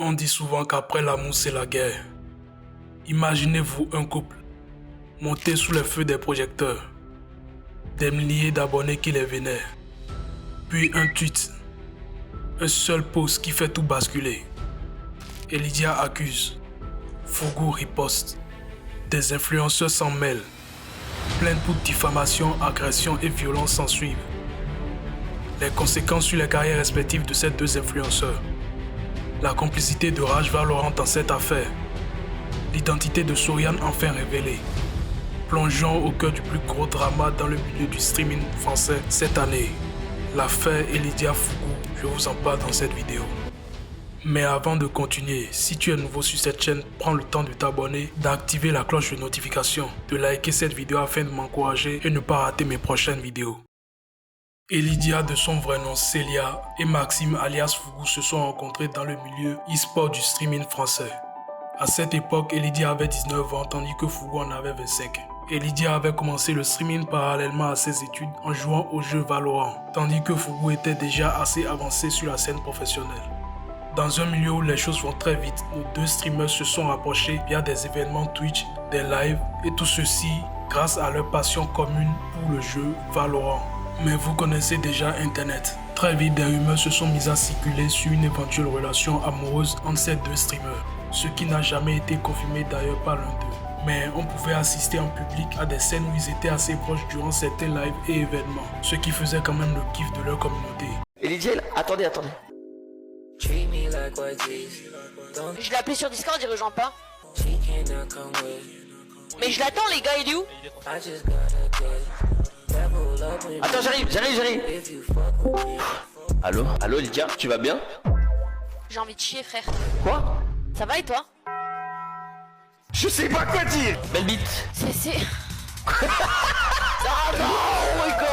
On dit souvent qu'après l'amour, c'est la guerre. Imaginez-vous un couple, monté sous les feux des projecteurs, des milliers d'abonnés qui les vénèrent, puis un tweet, un seul post qui fait tout basculer. Elidia accuse, Fougou riposte, des influenceurs s'en mêlent, plaintes pour diffamation, agression et violence s'ensuivent. Les conséquences sur les carrières respectives de ces deux influenceurs. La complicité de Raj Valorant dans cette affaire. L'identité de Soriane enfin révélée. Plongeons au cœur du plus gros drama dans le milieu du streaming français cette année. L'affaire Elidia Fougou, je vous en parle dans cette vidéo. Mais avant de continuer, si tu es nouveau sur cette chaîne, prends le temps de t'abonner, d'activer la cloche de notification, de liker cette vidéo afin de m'encourager et ne pas rater mes prochaines vidéos. Elidia, de son vrai nom Célia, et Maxime alias Fougou se sont rencontrés dans le milieu e-sport du streaming français. À cette époque, Elidia avait 19 ans tandis que Fougou en avait 25. Elidia avait commencé le streaming parallèlement à ses études en jouant au jeu Valorant, tandis que Fougou était déjà assez avancé sur la scène professionnelle. Dans un milieu où les choses vont très vite, nos deux streamers se sont rapprochés via des événements Twitch, des lives et tout ceci grâce à leur passion commune pour le jeu Valorant. Mais vous connaissez déjà Internet. Très vite, des rumeurs se sont mises à circuler sur une éventuelle relation amoureuse entre ces deux streamers, ce qui n'a jamais été confirmé d'ailleurs par l'un d'eux. Mais on pouvait assister en public à des scènes où ils étaient assez proches durant certains lives et événements, ce qui faisait quand même le kiff de leur communauté. Elidia, attendez. Je l'ai appelé sur Discord, il rejoint pas. Mais je l'attends les gars, il est où? Attends, j'arrive. Allô Elidia, tu vas bien? J'ai envie de chier frère. Quoi? Ça va et toi? Je sais pas quoi dire. Belle bite. C'est... Ah non, oh my god.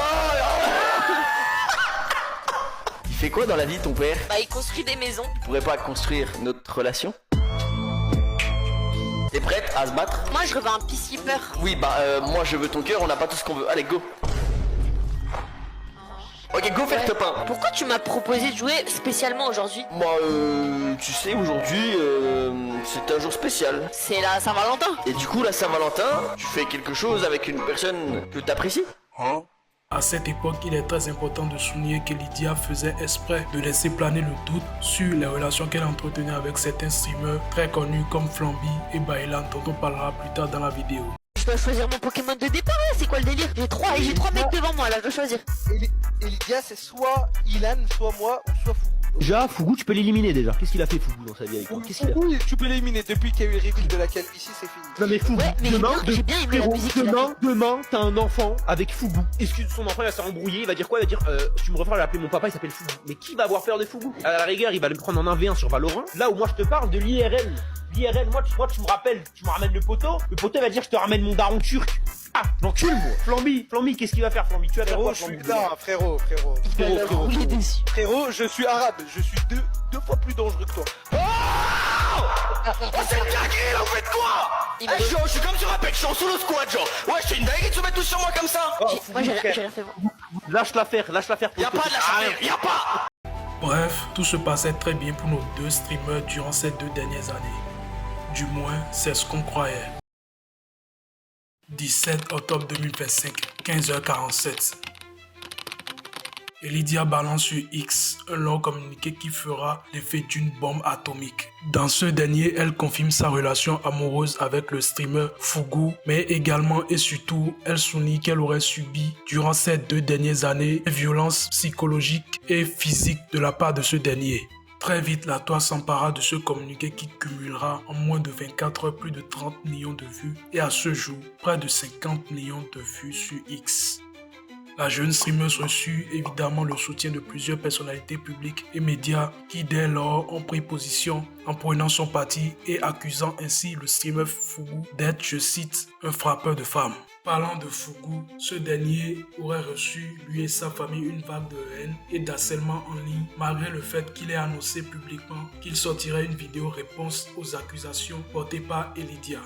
Il fait quoi dans la vie ton père? Bah il construit des maisons. Tu pourrais pas construire notre relation? T'es prête à se battre? Moi je revends un peacekeeper. Oui moi je veux ton cœur, on n'a pas tout ce qu'on veut. Allez go. Ok go faire top 1. Pourquoi tu m'as proposé de jouer spécialement aujourd'hui? Moi tu sais aujourd'hui c'est un jour spécial. C'est la Saint-Valentin. Et du coup la Saint-Valentin, tu fais quelque chose avec une personne que t'apprécies? À cette époque, il est très important de souligner qu'Elidia faisait exprès de laisser planer le doute sur les relations qu'elle entretenait avec certains streamers très connus comme Flamby et Bailan, dont on parlera plus tard dans la vidéo. Je dois choisir mon Pokémon de départ là, c'est quoi le délire? J'ai trois mecs devant moi là, je dois choisir. Elidia c'est soit Ilan, soit moi, ou soit Fougou. Déjà, Fougou, tu peux l'éliminer déjà. Qu'est-ce qu'il a fait Fougou dans sa vie avec toi? Qu'est-ce qu'il a fait? Oui, tu peux l'éliminer depuis qu'il y a eu le reveal de la calvitie, c'est fini. Non mais Fougou, Ouais, mais j'ai bien aimé la frérot, musique qu'il a fait. demain, t'as un enfant avec Fougou. Excuse son enfant, il va se faire embrouiller, il va dire quoi? Il va dire, tu me refais l'appeler mon papa, il s'appelle Fougou. Mais qui va avoir peur de Fougou? À la rigueur, il va le prendre en 1v1 sur Valorant. Là où moi je te parle de l'IRL. L'IRL, moi tu me rappelles, tu me ramènes le poteau il va dire je te ramène mon daron turc. Ah, l'encule moi. Flamby, qu'est-ce qu'il va faire Flamby? Tu vas faire Frérot, quoi je suis Flamby? là, frérot. Frérot, je suis arabe, je suis deux fois plus dangereux que toi. Oh c'est une dinguerie là, vous faites quoi? Je suis comme sur Apex, je suis en solo squad genre. Ouais c'est une dinguerie de se mettre tous sur moi comme ça. Moi j'ai rien fait. Lâche l'affaire. Y'a pas de la charrière, y'a pas. Bref, tout se passait très bien pour nos deux streamers durant ces 2 dernières années. Du moins, c'est ce qu'on croyait. 17 octobre 2025, 15h47. Elidia balance sur X un long communiqué qui fera l'effet d'une bombe atomique. Dans ce dernier, elle confirme sa relation amoureuse avec le streamer Fougou, mais également et surtout, elle souligne qu'elle aurait subi durant ces 2 dernières années des violences psychologiques et physiques de la part de ce dernier. Très vite, la toile s'empara de ce communiqué qui cumulera en moins de 24 heures plus de 30 millions de vues et à ce jour, près de 50 millions de vues sur X. La jeune streameuse reçut évidemment le soutien de plusieurs personnalités publiques et médias qui dès lors ont pris position en prenant son parti et accusant ainsi le streamer Fougou d'être, je cite, un frappeur de femmes. Parlant de Fougou, ce dernier aurait reçu, lui et sa famille, une vague de haine et d'harcèlement en ligne malgré le fait qu'il ait annoncé publiquement qu'il sortirait une vidéo réponse aux accusations portées par Elidia.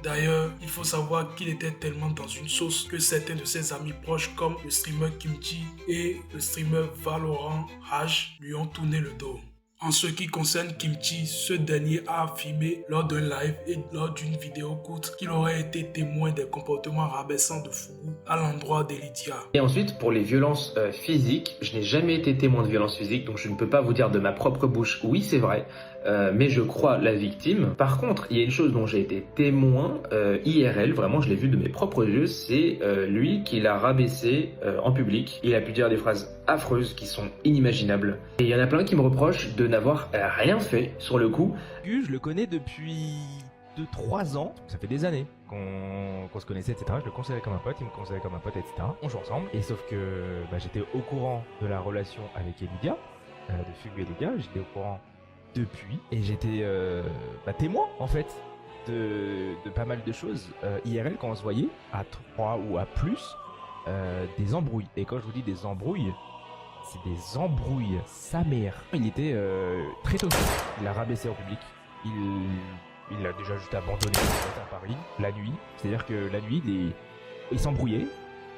D'ailleurs, il faut savoir qu'il était tellement dans une sauce que certains de ses amis proches comme le streamer Kimchi et le streamer Valorant Raj lui ont tourné le dos. En ce qui concerne Kimchi, ce dernier a affirmé lors d'un live et lors d'une vidéo courte qu'il aurait été témoin des comportements rabaissants de Fugu à l'endroit de Lydia. Et ensuite, pour les violences physiques, je n'ai jamais été témoin de violences physiques, donc je ne peux pas vous dire de ma propre bouche, oui c'est vrai, mais je crois la victime. Par contre, il y a une chose dont j'ai été témoin IRL, vraiment je l'ai vu de mes propres yeux, c'est lui qui l'a rabaissé en public. Il a pu dire des phrases affreuses qui sont inimaginables. Et il y en a plein qui me reprochent de n'avoir rien fait sur le coup. Je le connais depuis 2-3 ans, ça fait des années qu'on se connaissait, etc. Je le considérais comme un pote, il me considérait comme un pote, etc. On joue ensemble, et sauf que j'étais au courant de la relation avec Elidia, de Fugu et Elidia, j'étais au courant depuis, et j'étais témoin en fait de pas mal de choses IRL quand on se voyait, à 3 ou à plus, des embrouilles. Et quand je vous dis des embrouilles, c'est des embrouilles, sa mère. Il était très toxique, il l'a rabaissé en public, il l'a déjà juste abandonné à Paris, la nuit. C'est-à-dire que la nuit, il s'embrouillait,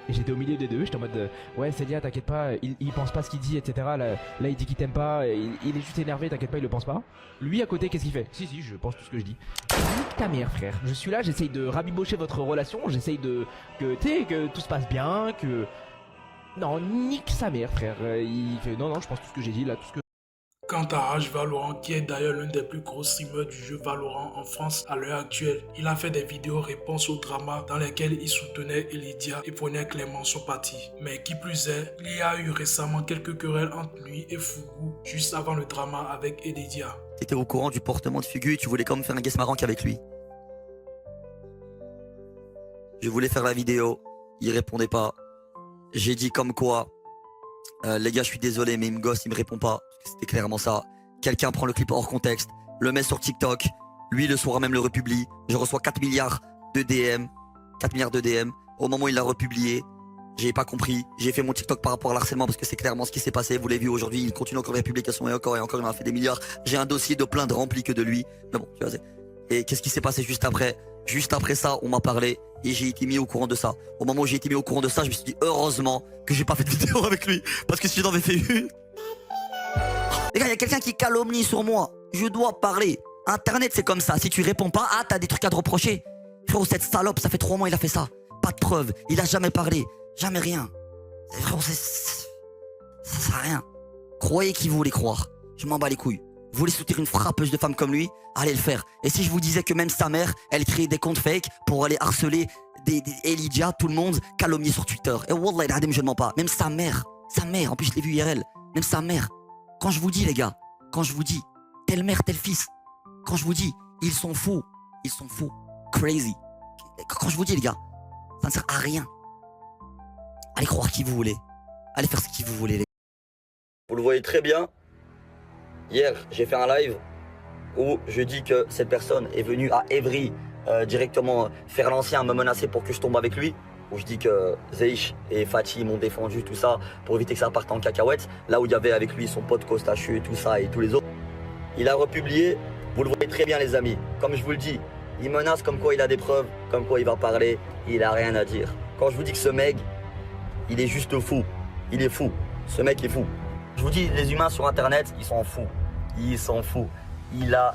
et j'étais au milieu des deux, j'étais en mode ouais Célia, t'inquiète pas, il pense pas ce qu'il dit, etc. Là il dit qu'il t'aime pas, il est juste énervé, t'inquiète pas, il le pense pas. Lui à côté, qu'est-ce qu'il fait? Si, je pense tout ce que je dis. Nique ta mère, frère. Je suis là, j'essaye de rabibocher votre relation, j'essaye que tout se passe bien, que... Non, nique sa mère, frère. Il fait non, je pense tout ce que j'ai dit là, tout ce que... Quant à H Valorant, qui est d'ailleurs l'un des plus gros streamers du jeu Valorant en France à l'heure actuelle, il a fait des vidéos réponses au drama dans lesquelles il soutenait Elidia et prenait clairement son parti. Mais qui plus est, il y a eu récemment quelques querelles entre lui et Fugu juste avant le drama avec Elidia. T'étais au courant du portement de Fugu et tu voulais quand même faire un guest marrant qu'avec lui. Je voulais faire la vidéo, il répondait pas. J'ai dit comme quoi, les gars je suis désolé mais il me gosse, il me répond pas. C'était clairement ça. Quelqu'un prend le clip hors contexte, le met sur TikTok, lui le soir même le republie. Je reçois 4 milliards de DM, 4 milliards de DM. Au moment où il l'a republié, j'ai pas compris. J'ai fait mon TikTok par rapport à l'harcèlement parce que c'est clairement ce qui s'est passé. Vous l'avez vu aujourd'hui, il continue encore les publications et encore il m'a fait des milliards. J'ai un dossier de plaintes rempli que de lui. Mais bon, tu vois. Et qu'est-ce qui s'est passé juste après? Juste après ça, on m'a parlé et j'ai été mis au courant de ça. Au moment où j'ai été mis au courant de ça, je me suis dit heureusement que j'ai pas fait de vidéo avec lui. Parce que si j'en avais fait une... Les gars, il y a quelqu'un qui calomnie sur moi. Je dois parler. Internet, c'est comme ça. Si tu réponds pas, t'as des trucs à te reprocher. Frérot, cette salope, ça fait 3 mois il a fait ça. Pas de preuves. Il a jamais parlé. Jamais rien. Frérot, ça sert à rien. Croyez qui vous voulez croire. Je m'en bats les couilles. Vous voulez soutenir une frappeuse de femmes comme lui? Allez le faire. Et si je vous disais que même sa mère, elle créait des comptes fake pour aller harceler des Elidia, tout le monde, calomnier sur Twitter. Et wallah, je ne mens pas. Même sa mère, en plus je l'ai vu IRL, même sa mère. Quand je vous dis les gars, quand je vous dis telle mère, tel fils, quand je vous dis ils sont fous, crazy. Quand je vous dis les gars, ça ne sert à rien. Allez croire qui vous voulez, allez faire ce que vous voulez les gars. Vous le voyez très bien. Hier, j'ai fait un live où je dis que cette personne est venue à Evry directement faire l'ancien, me menacer pour que je tombe avec lui. Où je dis que Zeish et Fatih m'ont défendu tout ça pour éviter que ça parte en cacahuète. Là où il y avait avec lui son pote Costachu et tout ça et tous les autres. Il a republié, vous le voyez très bien les amis. Comme je vous le dis, il menace comme quoi il a des preuves, comme quoi il va parler, il a rien à dire. Quand je vous dis que ce mec, il est juste fou. Il est fou. Ce mec est fou. Je vous dis, les humains sur internet, ils s'en foutent. Ils s'en foutent. Il a,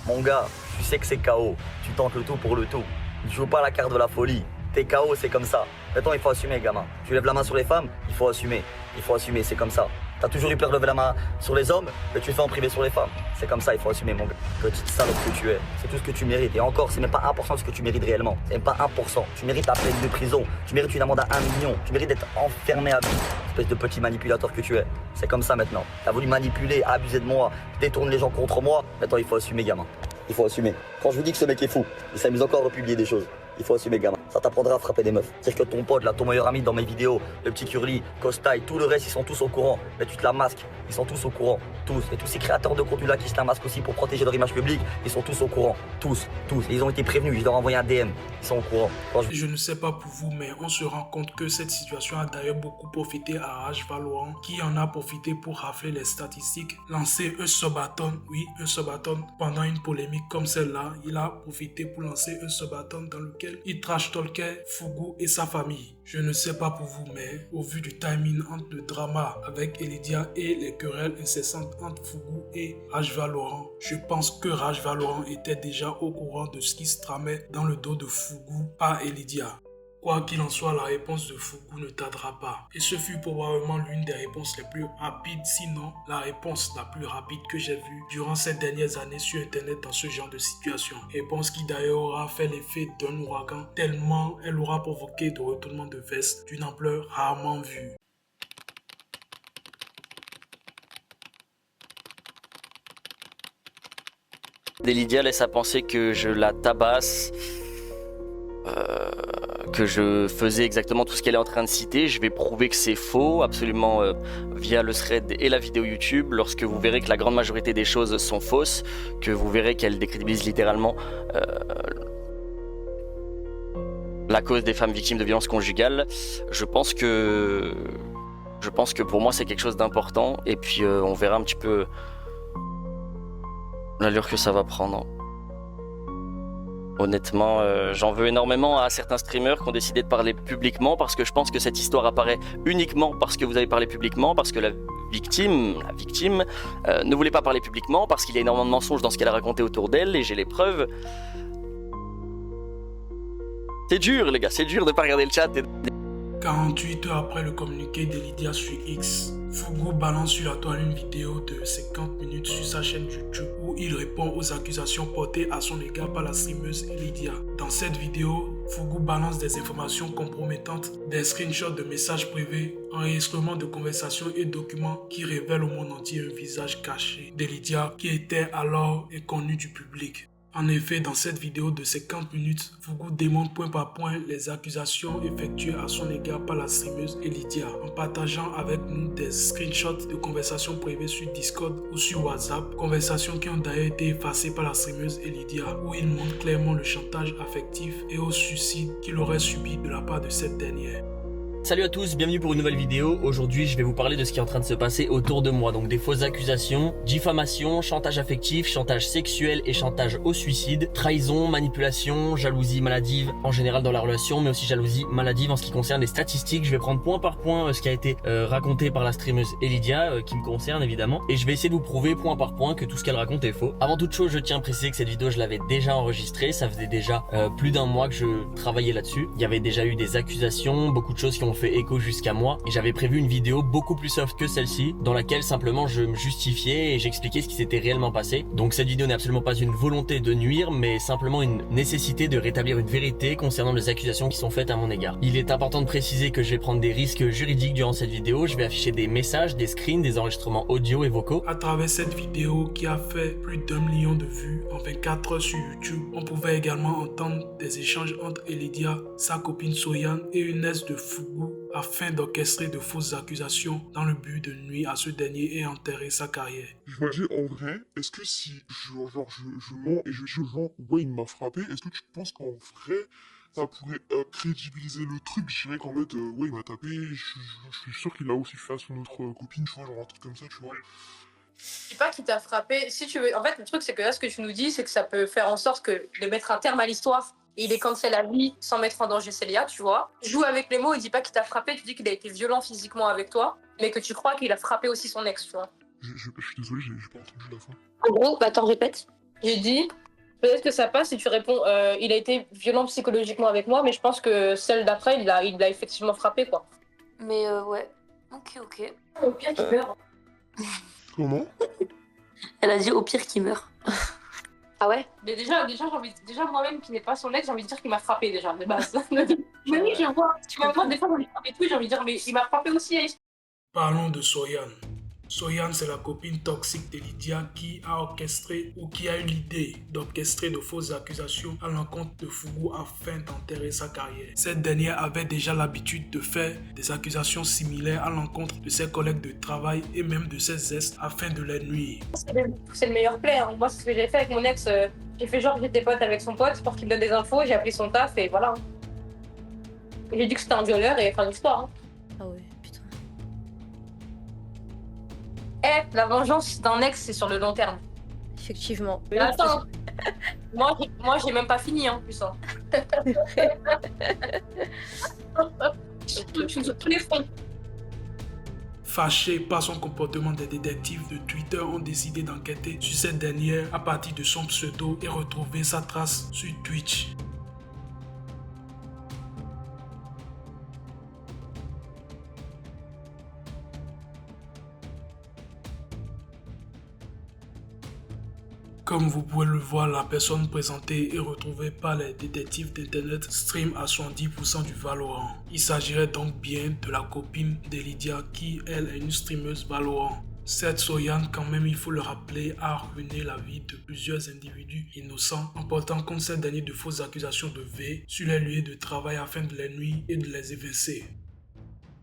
mon gars, tu sais que c'est KO. Tu tentes le tout pour le tout. Tu joues pas la carte de la folie. T'es KO, c'est comme ça. Maintenant, il faut assumer, gamin. Tu lèves la main sur les femmes, il faut assumer. Il faut assumer, c'est comme ça. T'as toujours eu peur de lever la main sur les hommes, mais tu le fais en privé sur les femmes. C'est comme ça, il faut assumer, mon gars. Petite salope que tu es. C'est tout ce que tu mérites. Et encore, c'est même pas 1% de ce que tu mérites réellement. C'est même pas 1%. Tu mérites la peine de prison. Tu mérites une amende à 1 million. Tu mérites d'être enfermé à vie. Espèce de petit manipulateur que tu es. C'est comme ça maintenant. T'as voulu manipuler, abuser de moi, détourner les gens contre moi. Maintenant, il faut assumer, gamin. Il faut assumer. Quand je vous dis que ce mec est fou, il s'amuse encore à republier des choses. Il faut assumer, gamin. Ça t'apprendra à frapper des meufs. C'est-à-dire que ton pote, là, ton meilleur ami dans mes vidéos, le petit Curly, Costa et tout le reste, ils sont tous au courant. Mais tu te la masques. Ils sont tous au courant. Tous. Et tous ces créateurs de contenu là qui se la masquent aussi pour protéger leur image publique, ils sont tous au courant. Tous. Et ils ont été prévenus. Je leur ai envoyé un DM. Ils sont au courant. Je ne sais pas pour vous, mais on se rend compte que cette situation a d'ailleurs beaucoup profité à H Valorant, qui en a profité pour rafler les statistiques, lancer un subathon, un subathon pendant une polémique comme celle-là. Il a profité pour lancer un subathon dans lequel il trash talk stalkait Fougou et sa famille. Je ne sais pas pour vous, mais au vu du timing entre le drama avec Elidia et les querelles incessantes entre Fougou et Raj Valorant, je pense que Raj Valorant était déjà au courant de ce qui se tramait dans le dos de Fougou par Elidia. Quoi qu'il en soit, la réponse de Fougou ne tardera pas. Et ce fut probablement l'une des réponses les plus rapides, sinon la réponse la plus rapide que j'ai vue durant ces dernières années sur internet dans ce genre de situation. Réponse qui d'ailleurs aura fait l'effet d'un ouragan tellement elle aura provoqué de retournements de veste d'une ampleur rarement vue. Lydia laisse à penser que je la tabasse, que je faisais exactement tout ce qu'elle est en train de citer. Je vais prouver que c'est faux, absolument, via le thread et la vidéo YouTube. Lorsque vous verrez que la grande majorité des choses sont fausses, que vous verrez qu'elle décrédibilise littéralement la cause des femmes victimes de violences conjugales, je pense que pour moi c'est quelque chose d'important. Et puis on verra un petit peu l'allure que ça va prendre. Honnêtement, j'en veux énormément à certains streamers qui ont décidé de parler publiquement, parce que je pense que cette histoire apparaît uniquement parce que vous avez parlé publiquement, parce que la victime ne voulait pas parler publiquement, parce qu'il y a énormément de mensonges dans ce qu'elle a raconté autour d'elle, et j'ai les preuves. C'est dur les gars, c'est dur de pas regarder le chat. 48 heures après le communiqué d'Elidia sur X, Fougou balance sur la toile une vidéo de 50 minutes sur sa chaîne YouTube où il répond aux accusations portées à son égard par la streameuse Elidia. Dans cette vidéo, Fougou balance des informations compromettantes, des screenshots de messages privés, enregistrements de conversations et documents qui révèlent au monde entier un visage caché d'Elidia qui était alors inconnu du public. En effet, dans cette vidéo de 50 minutes, Fougou démontre point par point les accusations effectuées à son égard par la streameuse Elidia, en partageant avec nous des screenshots de conversations privées sur Discord ou sur WhatsApp, conversations qui ont d'ailleurs été effacées par la streameuse Elidia, où il montre clairement le chantage affectif et au suicide qu'il aurait subi de la part de cette dernière. Salut à tous, bienvenue pour une nouvelle vidéo. Aujourd'hui, je vais vous parler de ce qui est en train de se passer autour de moi. Donc des fausses accusations, diffamation, chantage affectif, chantage sexuel et chantage au suicide, trahison, manipulation, jalousie maladive en général dans la relation, mais aussi jalousie maladive en ce qui concerne les statistiques. Je vais prendre point par point ce qui a été raconté par la streameuse Elidia, qui me concerne évidemment, et je vais essayer de vous prouver point par point que tout ce qu'elle raconte est faux. Avant toute chose, je tiens à préciser que cette vidéo, je l'avais déjà enregistrée. Ça faisait déjà plus d'un mois que je travaillais là-dessus. Il y avait déjà eu des accusations, beaucoup de choses qui ont fait écho jusqu'à moi, et j'avais prévu une vidéo beaucoup plus soft que celle-ci dans laquelle simplement je me justifiais et j'expliquais ce qui s'était réellement passé. Donc cette vidéo n'est absolument pas une volonté de nuire, mais simplement une nécessité de rétablir une vérité concernant les accusations qui sont faites à mon égard. Il est important de préciser que je vais prendre des risques juridiques durant cette vidéo. Je vais afficher des messages, des screens, des enregistrements audio et vocaux. À travers cette vidéo qui a fait plus d'1 million de vues en 24 heures sur YouTube, on pouvait également entendre des échanges entre Elidia, sa copine Soyan et une nièce de Fougou afin d'orchestrer de fausses accusations dans le but de nuire à ce dernier et enterrer sa carrière. Je me dis, en vrai, est-ce que si je mens et je dis aux gens, ouais, il m'a frappé, est-ce que tu penses qu'en vrai, ça pourrait crédibiliser le truc? Je dirais qu'en fait, ouais, il m'a tapé, je suis sûr qu'il a aussi fait à son autre copine, tu vois, genre un truc comme ça, tu vois. Je dis pas qu'il t'a frappé, si tu veux. En fait, le truc, c'est que là, ce que tu nous dis, c'est que ça peut faire en sorte de mettre un terme à l'histoire. Il est cancel à vie sans mettre en danger Célia, tu vois. Joue avec les mots, il dit pas qu'il t'a frappé, tu dis qu'il a été violent physiquement avec toi, mais que tu crois qu'il a frappé aussi son ex, tu vois. Je suis désolé, j'ai pas entendu la fin. En gros, bah t'en répètes. J'ai dit, peut-être que ça passe si tu réponds, il a été violent psychologiquement avec moi, mais je pense que celle d'après, il l'a effectivement frappé, quoi. Mais ouais, ok. Au pire qu'il meurt. Comment? Elle a dit au pire qu'il meurt. Ah ouais? Mais déjà moi-même qui n'est pas son ex, j'ai envie de dire qu'il m'a frappé déjà, de base. Mais oui, je vois. Tu m'as des fois, j'ai envie de dire, mais il m'a frappé aussi. Parlons de Soyan. Soyan, c'est la copine toxique d'Elidia qui a orchestré ou qui a eu l'idée d'orchestrer de fausses accusations à l'encontre de Fougou afin d'enterrer sa carrière. Cette dernière avait déjà l'habitude de faire des accusations similaires à l'encontre de ses collègues de travail et même de ses ex afin de les nuire. C'est le meilleur play. Hein. Moi, c'est ce que j'ai fait avec mon ex. J'ai fait genre que j'étais pote avec son pote pour qu'il me donne des infos. J'ai appelé son taf et voilà. J'ai dit que c'était un violeur et fin d'histoire. Hein. Ah ouais, putain. La vengeance d'un ex, c'est sur le long terme. Effectivement. Mais attends, moi j'ai même pas fini en plus. Hein. Fâchés par son comportement, des détectives de Twitter ont décidé d'enquêter sur cette dernière à partir de son pseudo et retrouver sa trace sur Twitch. Comme vous pouvez le voir, la personne présentée et retrouvée par les détectives d'internet stream à 70% du Valorant. Il s'agirait donc bien de la copine de Lydia qui, elle, est une streameuse Valorant. Cette Soyan, quand même, il faut le rappeler, a ruiné la vie de plusieurs individus innocents en portant contre cette dernière de fausses accusations de V sur les lieux de travail afin de les nuire et de les évincer.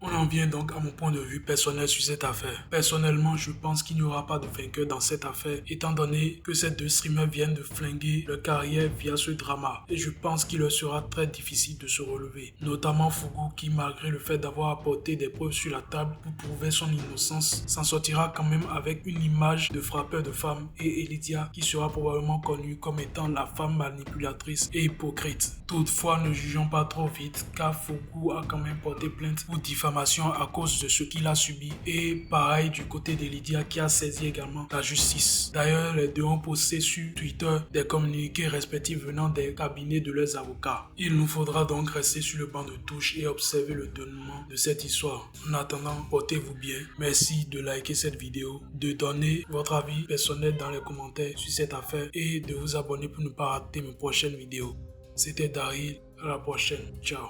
On en vient donc à mon point de vue personnel sur cette affaire. Personnellement, je pense qu'il n'y aura pas de vainqueur dans cette affaire, étant donné que ces deux streamers viennent de flinguer leur carrière via ce drama. Et je pense qu'il leur sera très difficile de se relever. Notamment Fugu qui, malgré le fait d'avoir apporté des preuves sur la table pour prouver son innocence, s'en sortira quand même avec une image de frappeur de femmes, et Lydia qui sera probablement connue comme étant la femme manipulatrice et hypocrite. Toutefois, ne jugeons pas trop vite, car Fugu a quand même porté plainte pour diffamation à cause de ce qu'il a subi, et pareil du côté de Lydia qui a saisi également la justice. D'ailleurs, les deux ont posté sur Twitter des communiqués respectifs venant des cabinets de leurs avocats. Il nous faudra donc rester sur le banc de touche et observer le dénouement de cette histoire. En attendant, portez-vous bien. Merci de liker cette vidéo, de donner votre avis personnel dans les commentaires sur cette affaire et de vous abonner pour ne pas rater mes prochaines vidéos. C'était Daryl, à la prochaine, ciao.